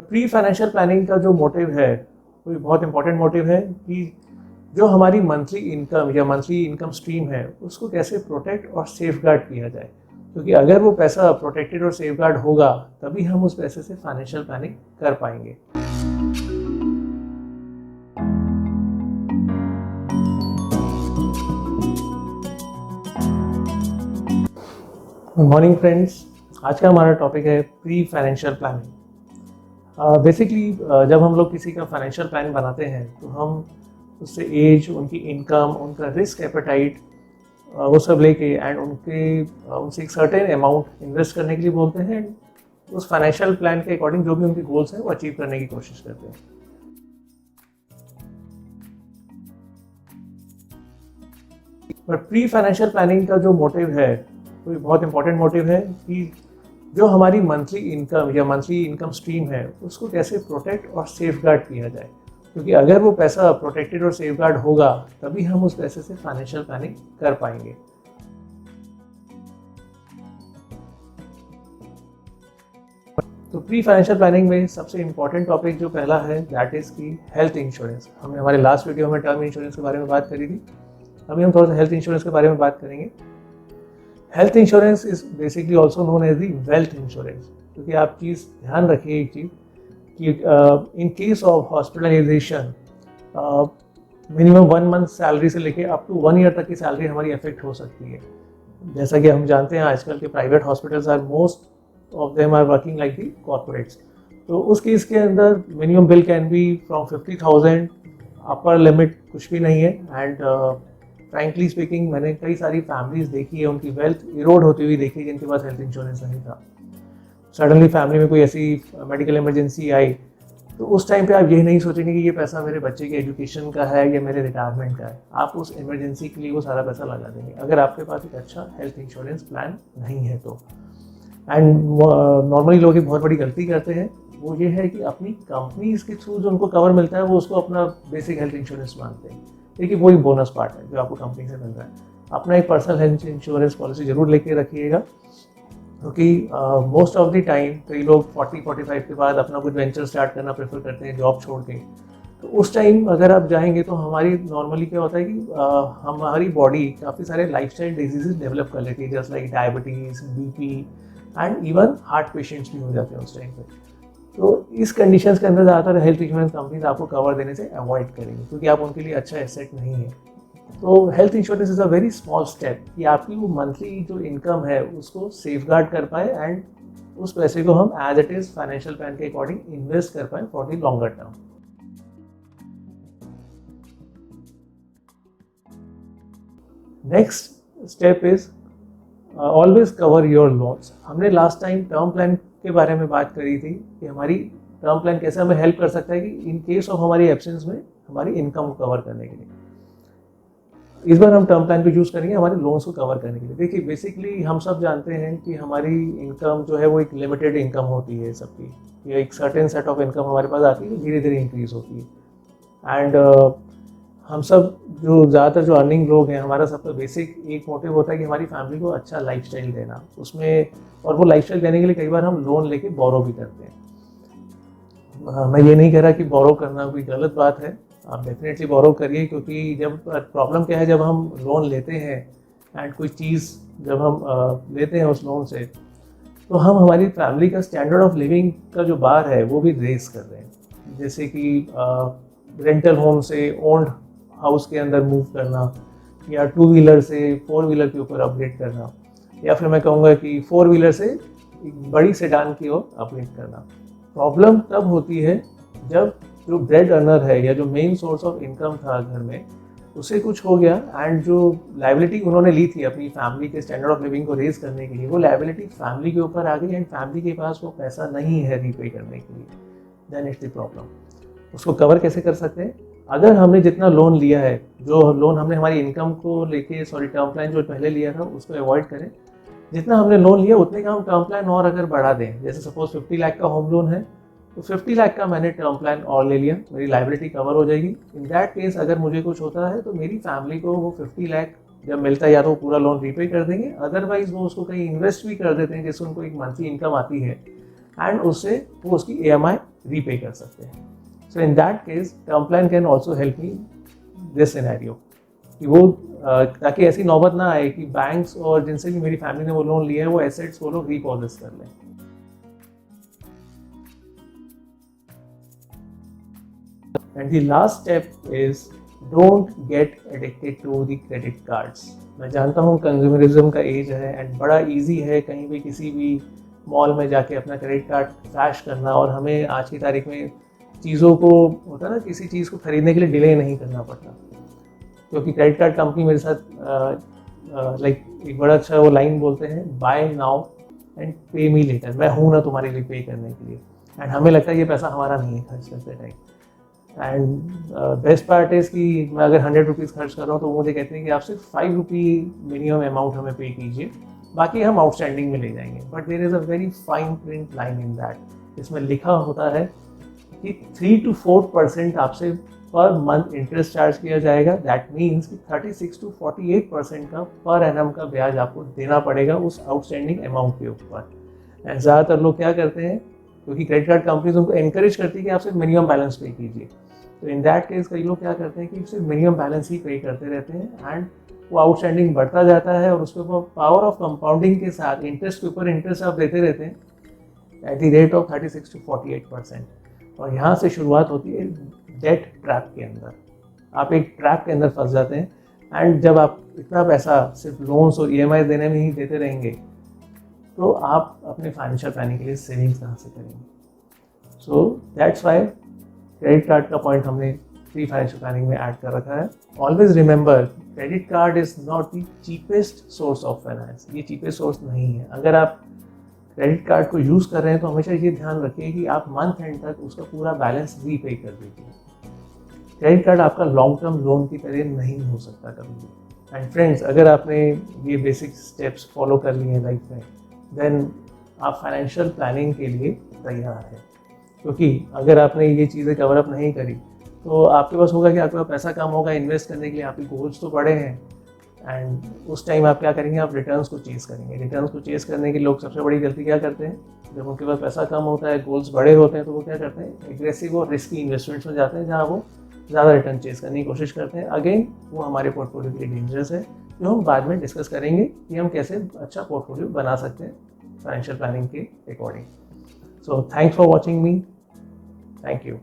Pre financial planning का जो motive है वो बहुत इंपॉर्टेंट मोटिव है कि जो हमारी मंथली इनकम या मंथली इनकम स्ट्रीम है उसको कैसे प्रोटेक्ट और सेफगार्ड किया जाए, क्योंकि अगर वो पैसा प्रोटेक्टेड और सेफगार्ड होगा तभी हम उस पैसे से फाइनेंशियल प्लानिंग कर पाएंगे। गुड मॉर्निंग फ्रेंड्स, आज का हमारा टॉपिक है प्री फाइनेंशियल प्लानिंग। बेसिकली जब हम लोग किसी का फाइनेंशियल प्लान बनाते हैं तो हम उससे एज, उनकी इनकम, उनका रिस्क एपेटाइट वो सब लेके एंड उनसे एक सर्टेन अमाउंट इन्वेस्ट करने के लिए बोलते हैं। उस फाइनेंशियल प्लान के अकॉर्डिंग जो भी उनके गोल्स हैं वो अचीव करने की कोशिश करते हैं। बट प्री फाइनेंशियल प्लानिंग का जो मोटिव है वो बहुत इंपॉर्टेंट मोटिव है कि जो हमारी मंथली इनकम या मंथली इनकम स्ट्रीम है उसको कैसे प्रोटेक्ट और सेफगार्ड किया जाए, क्योंकि अगर वो पैसा प्रोटेक्टेड और सेफगार्ड होगा तभी हम उस पैसे से फाइनेंशियल प्लानिंग कर पाएंगे। तो प्री फाइनेंशियल प्लानिंग में सबसे इम्पॉर्टेंट टॉपिक जो पहला है दैट इज की हेल्थ इंश्योरेंस। हमने हमारे लास्ट वीडियो में टर्म इंश्योरेंस के बारे में बात करी थी, अभी हम थोड़ा सा हेल्थ इंश्योरेंस के बारे में बात करेंगे। Health insurance is basically also known as the wealth insurance, क्योंकि आप चीज़ ध्यान रखिए एक चीज़ कि in case of hospitalization minimum 1 month salary से लेके अप टू 1 ईयर तक की सैलरी हमारी अफेक्ट हो सकती है। जैसा कि हम जानते हैं आजकल के private hospitals are most of them are working like the corporates. तो उस केस के अंदर minimum bill can be from 50,000, upper limit कुछ भी नहीं है। एंड फ्रैंकली स्पीकिंग मैंने कई सारी फैमिलीज देखी है, उनकी वेल्थ इरोड होती हुई देखी जिनके पास हेल्थ इंश्योरेंस नहीं था। सडनली फैमिली में कोई ऐसी मेडिकल इमरजेंसी आई तो उस टाइम पे आप यही नहीं सोचेंगे कि ये पैसा मेरे बच्चे के एजुकेशन का है या मेरे रिटायरमेंट का है। आप उस इमरजेंसी के लिए वो सारा पैसा लगा देंगे अगर आपके पास एक अच्छा हेल्थ इंश्योरेंस प्लान नहीं है तो। एंड नॉर्मली लोग एक बहुत बड़ी गलती करते हैं, वो ये है कि अपनी कंपनी इसके थ्रू जो उनको कवर मिलता है वो उसको अपना बेसिक हेल्थ इंश्योरेंस मानते हैं। देखिए वही बोनस पार्ट है जो आपको कंपनी से मिल रहा है। अपना एक पर्सनल हेल्थ इंश्योरेंस पॉलिसी जरूर लेके रखिएगा, क्योंकि मोस्ट ऑफ द टाइम कई लोग 40-45 के बाद अपना कुछ वेंचर स्टार्ट करना प्रेफर करते हैं जॉब छोड़ के। तो उस टाइम अगर आप जाएंगे तो हमारी नॉर्मली क्या होता है कि हमारी बॉडी काफ़ी सारे लाइफस्टाइल डिजीजेस डेवलप कर लेती है, जैसे like diabetes, BP and even heart patients भी हो जाते हैं उस टाइम पे। तो इस कंडीशंस के अंदर ज़्यादातर हेल्थ इंश्योरेंस कंपनीज आपको कवर देने से अवॉइड करेंगे, क्योंकि आप उनके लिए अच्छा एसेट नहीं है। तो health insurance is a very small step कि आपकी वो मंथली जो इनकम है उसको सेफगार्ड कर पाए एंड उस पैसे को हम as it is financial plan के अकॉर्डिंग इन्वेस्ट कर पाए for the longer term. Next step is always cover your loans. हमने लास्ट टाइम टर्म प्लान के बारे में बात करी थी कि हमारी टर्म प्लान कैसे हमें हेल्प कर सकता है कि इन केस ऑफ हमारी एब्सेंस में हमारी इनकम को कवर करने के लिए। इस बार हम टर्म प्लान को यूज़ करेंगे हमारे लोन्स को कवर करने के लिए। देखिए बेसिकली हम सब जानते हैं कि हमारी इनकम जो है वो एक लिमिटेड इनकम होती है सबकी, ये एक सर्टेन सेट ऑफ इनकम हमारे पास आती है, धीरे धीरे इंक्रीज होती है। एंड हम सब जो ज़्यादातर जो अर्निंग लोग हैं, हमारा सबका बेसिक एक मोटिव होता है कि हमारी फैमिली को अच्छा लाइफस्टाइल देना उसमें, और वो लाइफस्टाइल देने के लिए कई बार हम लोन लेके बोरो भी करते हैं। मैं ये नहीं कह रहा कि बोरो करना कोई गलत बात है, आप डेफिनेटली बोरो करिए, क्योंकि जब प्रॉब्लम क्या है जब हम लोन लेते हैं एंड कोई चीज़ जब हम लेते हैं उस लोन से तो हम हमारी फैमिली का स्टैंडर्ड ऑफ लिविंग का जो बार है वो भी रेस कर रहे हैं। जैसे कि रेंटल होम से ओन्ड हाउस के अंदर मूव करना, या 2 व्हीलर से 4 व्हीलर के ऊपर अपग्रेड करना, या फिर मैं कहूँगा कि 4 व्हीलर से एक बड़ी सेडान की ओर अपग्रेड करना। प्रॉब्लम तब होती है जब जो ब्रेड अर्नर है या जो मेन सोर्स ऑफ इनकम था घर में उसे कुछ हो गया एंड जो लायबिलिटी उन्होंने ली थी अपनी फैमिली के स्टैंडर्ड ऑफ लिविंग को रेज करने के लिए, वो लायबिलिटी फैमिली के ऊपर आ गई एंड फैमिली के पास वो पैसा नहीं है रीपे करने के लिए। Then it's the problem. उसको कवर कैसे कर सकते हैं? अगर हमने जितना लोन लिया है, जो लोन हमने हमारी इनकम को लेके टर्म प्लान जो पहले लिया था उसको अवॉइड करें। जितना हमने लोन लिया उतने का हम टर्म प्लान और अगर बढ़ा दें, जैसे सपोज 50 लाख का होम लोन है तो 50 लाख का मैंने टर्म प्लान और ले लिया, मेरी लायबिलिटी कवर हो जाएगी। इन दैट केस अगर मुझे कुछ होता है तो मेरी फैमिली को वो 50 लाख जब मिलता है या तो पूरा लोन रीपे कर देंगे, अदरवाइज वो उसको कहीं इन्वेस्ट भी कर देते हैं जिससे उनको एक मंथली इनकम आती है एंड उससे वो उसकी EMI रीपे कर सकते हैं. So in that case term plan can also help me this scenario कि वो ताकि ऐसी नौबत ना आए कि बैंक्स और जिनसे भी मेरी फैमिली ने वो लोन लिया है वो एसेट्स वो लोग रीपॉजिस कर लें. And the last step is don't get addicted to the credit cards. मैं जानता हूँ कंज्यूमरिज्म का एज है एंड बड़ा इजी है कहीं भी किसी भी मॉल में जाके अपना क्रेडिट कार्ड फ्लैश करना, और हमें आज की तारीख में चीज़ों को होता है ना किसी चीज़ को खरीदने के लिए डिले नहीं करना पड़ता, क्योंकि क्रेडिट कार्ड कंपनी मेरे साथ लाइक एक बड़ा अच्छा वो लाइन बोलते हैं, बाय नाउ एंड पे मी लेटर. मैं हूँ ना तुम्हारे लिए पे करने के लिए, एंड हमें लगता है ये पैसा हमारा नहीं है खर्च करते time. And best part is कि मैं अगर 100 रुपीज़ खर्च कर रहा हूँ तो वो मुझे कहते हैं कि आप सिर्फ 5 रुपी मिनिमम अमाउंट हमें पे कीजिए, बाकी हम आउटस्टैंडिंग में ले जाएंगे. But there is a very fine print line in that, इसमें लिखा होता है कि 3 to 4% आपसे पर मंथ इंटरेस्ट चार्ज किया जाएगा. दैट मीन्स कि 36 to 48% का पर एनम का ब्याज आपको देना पड़ेगा उस आउटस्टैंडिंग अमाउंट के ऊपर. एंड ज़्यादातर लोग क्या करते हैं, क्योंकि क्रेडिट कार्ड कंपनीज उनको एनकरेज करती है कि आप सिर्फ मिनिमम बैलेंस पे कीजिए, तो इन दैट केस कई लोग क्या करते हैं कि सिर्फ मिनिमम बैलेंस ही पे करते रहते हैं एंड वो आउटस्टैंडिंग बढ़ता जाता है, और उसके ऊपर पावर ऑफ कंपाउंडिंग के साथ इंटरेस्ट के ऊपर इंटरेस्ट आप देते रहते हैं at the rate of 36 to 48%. और यहाँ से शुरुआत होती है डेट ट्रैप के अंदर. आप एक ट्रैप के अंदर फंस जाते हैं, एंड जब आप इतना पैसा सिर्फ लोन्स और EMI देने में ही देते रहेंगे तो आप अपने फाइनेंशियल प्लानिंग के लिए सेविंग्स कहाँ से करेंगे. So that's why credit card का पॉइंट हमने प्री फाइनेंशियल प्लानिंग में ऐड कर रखा है. Always remember, credit card is not the cheapest source of finance. ये चीपेस्ट सोर्स नहीं है. अगर आप क्रेडिट कार्ड को यूज़ कर रहे हैं तो हमेशा ये ध्यान रखिए कि आप मंथ एंड तक उसका पूरा बैलेंस रीपे कर दीजिए. क्रेडिट कार्ड आपका लॉन्ग टर्म लोन की तरह नहीं हो सकता कभी भी. एंड फ्रेंड्स, अगर आपने ये बेसिक स्टेप्स फॉलो कर लिए हैं लाइफ में, देन आप फाइनेंशियल प्लानिंग के लिए तैयार हैं. क्योंकि अगर आपने ये चीज़ें कवर अप नहीं करी तो आपके पास होगा कि आपके पास पैसा कम होगा इन्वेस्ट करने के लिए, आपके गोल्स तो बड़े हैं, एंड उस टाइम आप क्या करेंगे, आप रिटर्न्स को चेस करेंगे. रिटर्न्स को चेस करने के लोग सबसे बड़ी गलती क्या करते हैं, जब उनके पास पैसा कम होता है, गोल्स बड़े होते हैं, तो वो क्या करते हैं, एग्रेसिव और रिस्की इन्वेस्टमेंट्स में जाते हैं जहाँ वो ज़्यादा रिटर्न चेस करने की कोशिश करते हैं. अगेन वो हमारे पोर्टफोलियो के लिए डेंजरस है, जो हम बाद में डिस्कस करेंगे कि हम कैसे अच्छा पोर्टफोलियो बना सकते हैं फाइनेंशियल प्लानिंग के according. So thanks for watching me. Thank you.